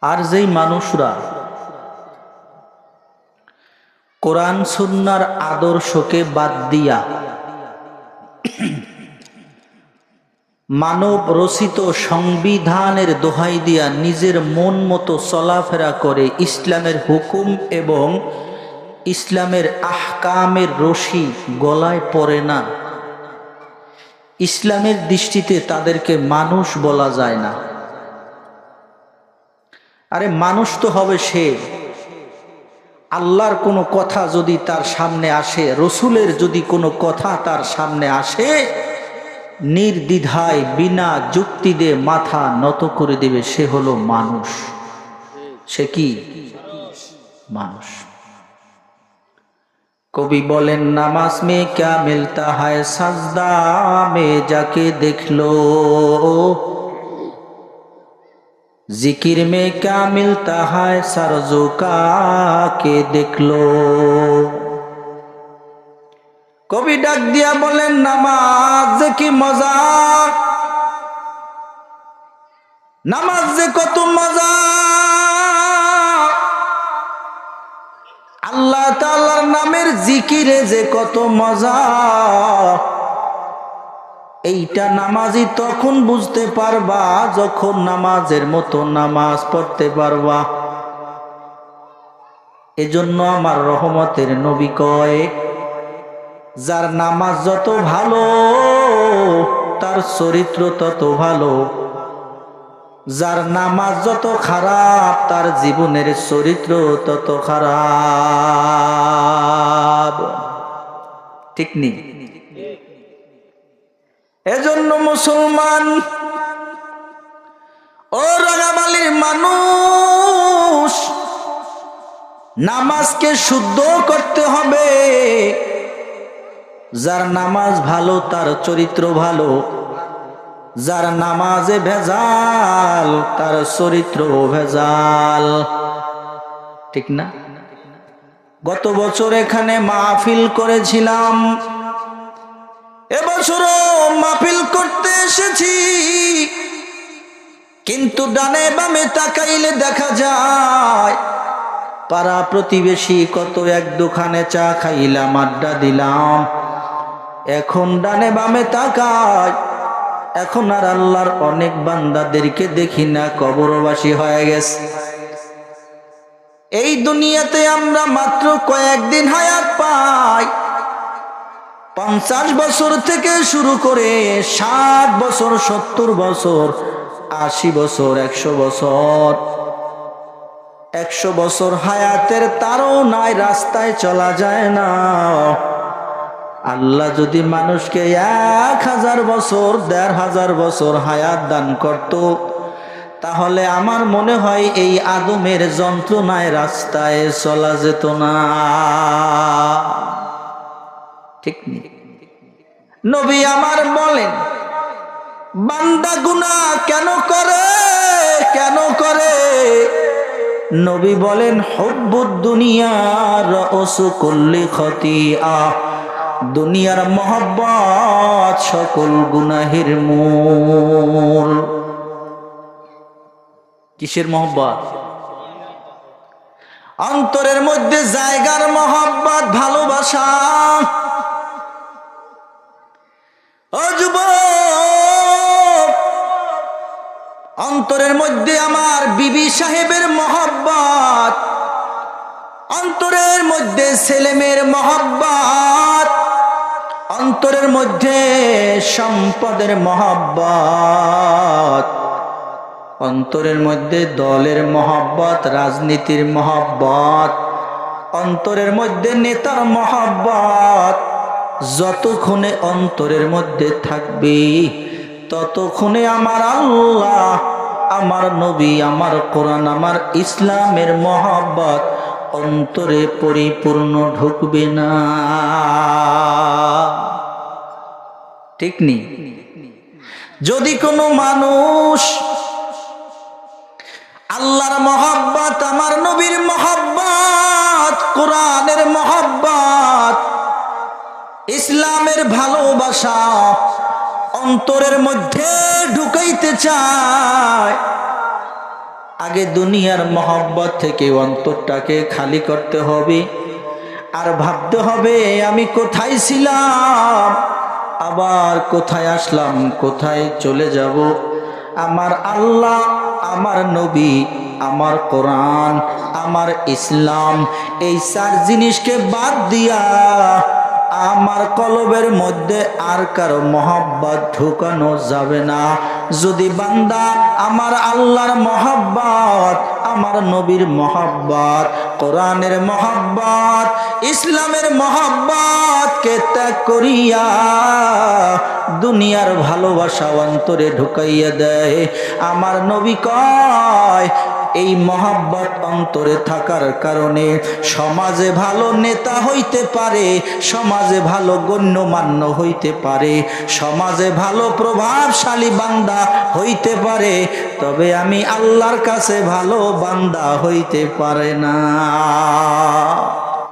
আর যেই মানুষরা কোরআন সুন্নাহর আদর্শকে বাদ দিয়া মানব রচিত সংবিধানের দোহাই দিয়া নিজের মন মতো চলাফেরা করে, ইসলামের হুকুম এবং ইসলামের আহকামের রশি গলায় পড়ে না, ইসলামের দৃষ্টিতে তাদেরকে মানুষ বলা যায় না। আরে মানুষ তো হবে সে, আল্লাহর কোনো কথা যদি তার সামনে আসে, রসুলের যদি কোনো কথা তার সামনে আসে, নির্দ্বিধায় বিনা যুক্তি দিয়ে মাথা নত করে দেবে, সে হলো মানুষ। সে কি মানুষ? কবি বলেন, নামাজ মে ক্যা মিলতা হ্যায় সাজদা মে যাকে দেখলো, জিকির মে ক্যা মিলতা হ্যায় সর ঝুকা কে দেখলো। কবি ডাক দিয়া বলেন, নামাজ যে কি মজা, নামাজ যে কত মজা, আল্লাহ তাআলার নামের জিকিরে যে কত মজা, এইটা নামাজি তখন বুঝতে পারবা যখন নামাজের মতো নামাজ পড়তে পারবা। এজন্য আমার রহমতের নবী কয়, যার নামাজ যত ভালো তার চরিত্র তত ভালো, যার নামাজ যত খারাপ তার জীবনের চরিত্র তত খারাপ। ঠিক নেই? এজন্য মুসলমান ও রাগামালির মানুষ, নামাজকে শুদ্ধ করতে হবে। যার নামাজ ভালো তার চরিত্র ভালো, যার নামাজে ভেজাল তার চরিত্র ভেজাল। ঠিক না? গত বছর এখানে মাহফিল করেছিলাম, এবছরও মাহফিল করতে এসেছি, কিন্তু ডানে বামে তাকাইলে দেখা যায় পাড়া প্রতিবেশী কত এক দোকানে চা খাইলাম, আড্ডা দিলাম। এখন ডানে বামে তাকাই, এখন আর আল্লাহর অনেক বান্দাদেরকে দেখি না, কবরবাসী হয়ে গেছে। এই দুনিয়াতে আমরা মাত্র কয়েকদিন হায়াত পাই। 50 বছর থেকে শুরু করে 60 বছর, 70 বছর, 80 বছর, 100 বছর, 100 বছর হায়াতের তারও নাই, রাস্তায় চলা যায় না। আল্লাহ যদি মানুষকে 1000 বছর, 1500 বছর হায়াত দান করত, তাহলে আমার মনে হয় এই আদমের যন্ত্রণায় রাস্তায় চলা যেত না। ঠিক নেই? নবী আমার বলেন, বান্দা গুনাহ কেন করে, কেন করে? নবী বলেন, হুব্বুদ দুনিয়া রাউসু কুল্লি খতিআ, দুনিয়ার মহব্বত সকল গুনাহের মূল। কিসের মহব্বত? অন্তরের মধ্যে জায়গার মহব্বত, ভালোবাসা। ও যুবক, অন্তরের মধ্যে আমার বিবি সাহেবের মহব্বত, অন্তরের মধ্যে ছেলেমেয়ের মহব্বত, অন্তরের মধ্যে সম্পদের মহব্বত, অন্তরের মধ্যে দলের মহব্বত, রাজনীতির মহব্বত, অন্তরের মধ্যে নেতার মহব্বত, যতক্ষণে অন্তরের মধ্যে থাকবে ততক্ষণে আমার আল্লাহ, আমার নবী, আমার কোরআন, আমার ইসলামের মহব্বত অন্তরে পরিপূর্ণ ঢুকবে না। ঠিক নেই? যদি কোনো মানুষ আল্লাহর মহব্বত, আমার নবীর মহব্বত, কোরআনের মহব্বত, ইসলামের ভালোবাসা অন্তরের মধ্যে ঢুকাইতে চায়, আগে দুনিয়ার মহব্বত থেকে অন্তরটাকে খালি করতে হবে, আর ভাবতে হবে আমি কোথায় ছিলাম, আবার কোথায় আসলাম, কোথায় চলে যাব। আমার আল্লাহ, আমার নবী, আমার কোরআন, আমার ইসলাম, এই চার জিনিসকে বাদ দিয়া আমার কলবের মধ্যে আর কারো মহব্বত ঢুকানো যাবে না। যদি বান্দা আমার আল্লাহর মহব্বত, আমার নবীর মহব্বত, কোরআনের মহব্বত, ইসলামের মহব্বতকে ত্যাগ করিয়া দুনিয়ার ভালোবাসা অন্তরে ঢুকাইয়া দেয়, আমার নবী কয় এই মহব্বত অন্তরে থাকার কারণে সমাজে ভালো নেতা হইতে পারে, সমাজে ভালো গণ্যমান্য হইতে পারে, সমাজে ভালো প্রভাবশালী বান্দা হইতে পারে, তবে আমি আল্লাহর কাছে ভালো বান্দা হইতে পারে না।